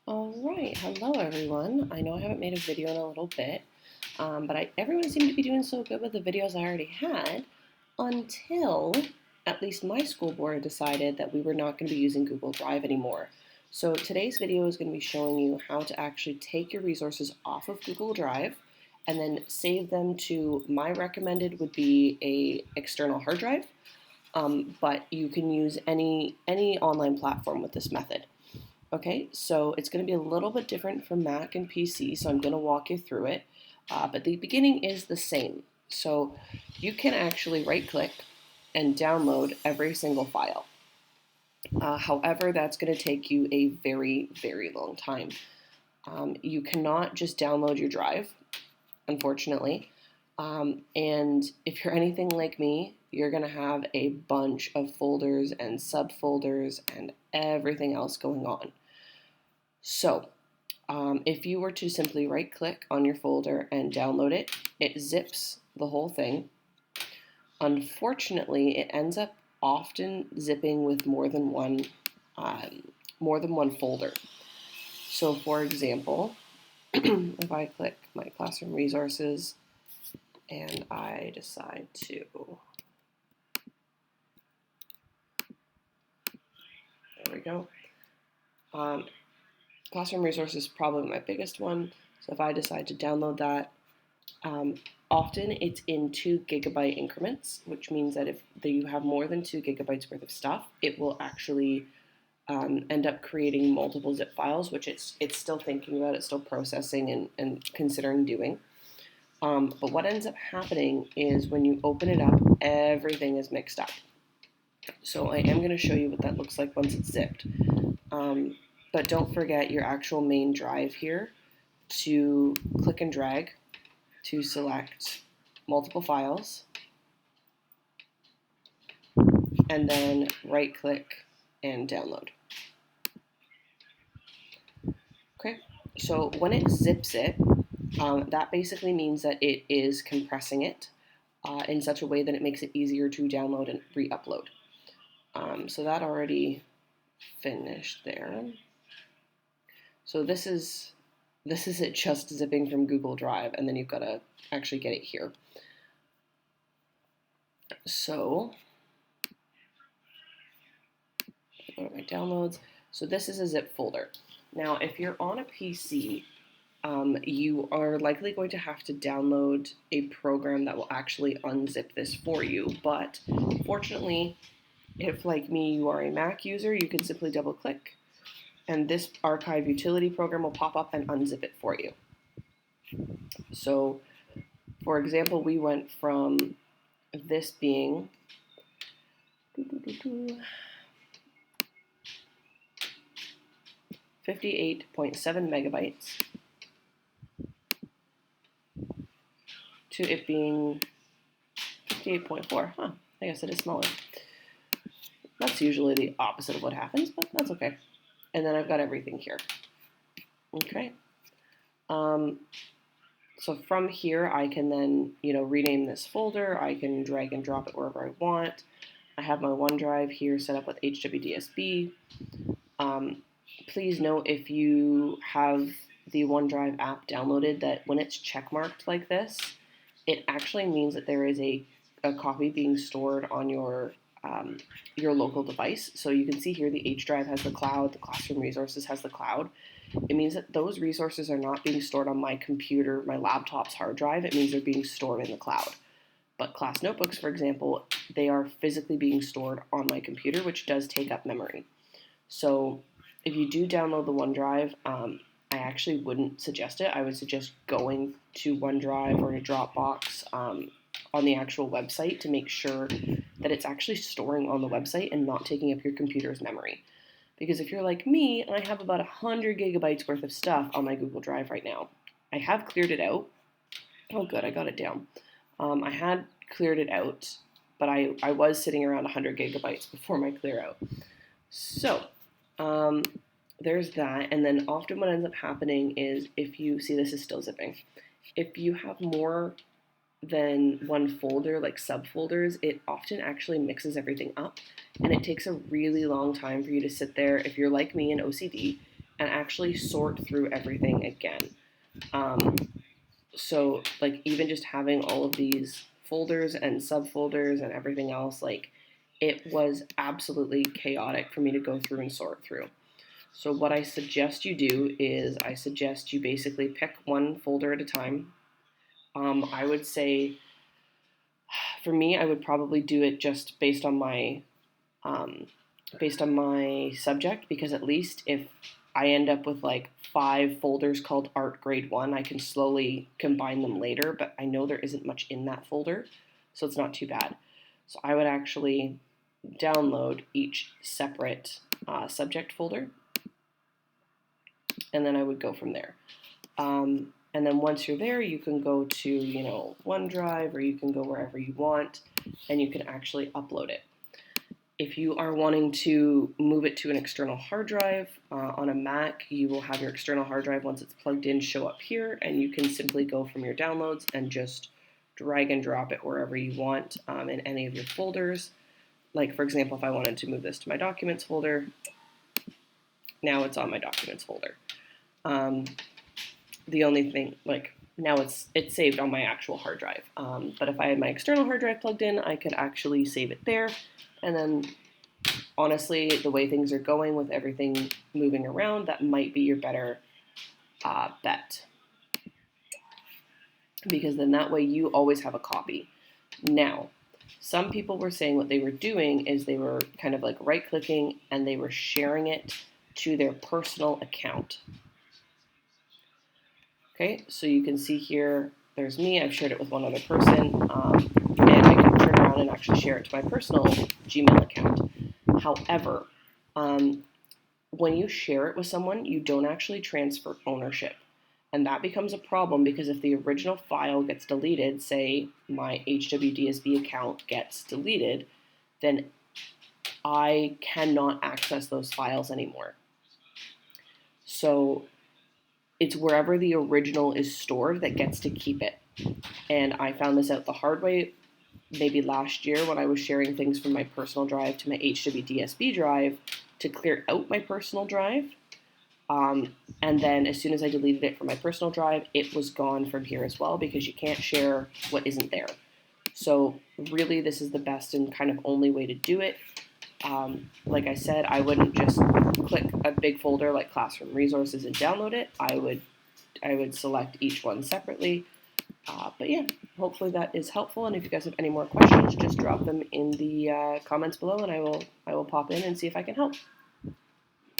Alright, hello everyone. I know I haven't made a video in a little bit, but everyone seemed to be doing so good with the videos I already had until at least my school board decided that we were not going to be using Google Drive anymore. So today's video is going to be showing you how to actually take your resources off of Google Drive and then save them to, my recommended would be a external hard drive, but you can use any online platform with this method. Okay, so it's going to be a little bit different from Mac and PC, so I'm going to walk you through it. But the beginning is the same. So you can actually right click and download every single file. However, that's going to take you a very, very long time. You cannot just download your drive, unfortunately. And if you're anything like me, you're going to have a bunch of folders and subfolders and everything else going on. So, if you were to simply right click on your folder and download it, it zips the whole thing. Unfortunately, it ends up often zipping with more than one folder. So, for example, if I click my classroom resources and I decide to, there we go. Classroom resources is probably my biggest one. So if I decide to download that, often it's in 2 gigabyte increments, which means that if you have more than 2 gigabytes worth of stuff, it will actually end up creating multiple zip files, which it's still thinking about, it's still processing and considering doing. But what ends up happening is when you open it up, everything is mixed up. So I am going to show you what that looks like once it's zipped. But don't forget your actual main drive here to click and drag to select multiple files, and then right click and download. Okay, so when it zips it, that basically means that it is compressing it in such a way that it makes it easier to download and re-upload. So that already finished there. So this is it just zipping from Google Drive, and then you've got to actually get it here. So go to my downloads. So this is a zip folder. Now, if you're on a PC, you are likely going to have to download a program that will actually unzip this for you. But fortunately, if like me, you are a Mac user, you can simply double click and this archive utility program will pop up and unzip it for you. So, for example, we went from this being 58.7 megabytes to it being 58.4. Huh, I guess it is smaller. That's usually the opposite of what happens, but that's okay. And then I've got everything here. Okay. So from here, I can then, rename this folder. I can drag and drop it wherever I want. I have my OneDrive here set up with HWDSB. Please note if you have the OneDrive app downloaded that when it's checkmarked like this, it actually means that there is a copy being stored on your local device. So you can see here the H drive has the cloud, the classroom resources has the cloud. It means that those resources are not being stored on my computer, my laptop's hard drive. It means they're being stored in the cloud. But class notebooks, for example, they are physically being stored on my computer, which does take up memory. So if you do download the OneDrive, I actually wouldn't suggest it. I would suggest going to OneDrive or to Dropbox on the actual website to make sure that it's actually storing on the website and not taking up your computer's memory. Because if you're like me, and I have about 100 gigabytes worth of stuff on my Google Drive right now. I have cleared it out. Oh good, I got it down. I had cleared it out, but I was sitting around 100 gigabytes before my clear out. So, there's that, and then often what ends up happening is if you see this is still zipping. If you have more than one folder, like subfolders, it often actually mixes everything up, and it takes a really long time for you to sit there. If you're like me in OCD, and actually sort through everything again. Um, so like even just having all of these folders and subfolders and everything else, like it was absolutely chaotic for me to go through and sort through. So what I suggest you do is I suggest you basically pick one folder at a time. I would say for me, I would probably do it just um, based on my subject, because at least if I end up with like 5 folders called Art Grade 1, I can slowly combine them later, but I know there isn't much in that folder, so it's not too bad. So I would actually download each separate subject folder, and then I would go from there. And then once you're there, you can go to, OneDrive, or you can go wherever you want, and you can actually upload it. If you are wanting to move it to an external hard drive on a Mac, you will have your external hard drive, once it's plugged in, show up here, and you can simply go from your downloads and just drag and drop it wherever you want in any of your folders. Like, for example, if I wanted to move this to my documents folder, now it's on my documents folder. The only thing, like, now it's saved on my actual hard drive. But if I had my external hard drive plugged in, I could actually save it there. And then, honestly, the way things are going with everything moving around, that might be your better bet. Because then that way you always have a copy. Now, some people were saying what they were doing is they were kind of like right-clicking and they were sharing it to their personal account. Okay, so you can see here, there's me, I've shared it with one other person, and I can turn around and actually share it to my personal Gmail account. However, when you share it with someone, you don't actually transfer ownership. And that becomes a problem, because if the original file gets deleted, say my HWDSB account gets deleted, then I cannot access those files anymore. So it's wherever the original is stored that gets to keep it. And I found this out the hard way maybe last year when I was sharing things from my personal drive to my HWDSB drive to clear out my personal drive. And then as soon as I deleted it from my personal drive, it was gone from here as well, because you can't share what isn't there. So really, this is the best and kind of only way to do it. Like I said, I wouldn't just click a big folder like Classroom Resources and download it. I would select each one separately. But yeah, hopefully that is helpful. And if you guys have any more questions, just drop them in the comments below, and I will pop in and see if I can help.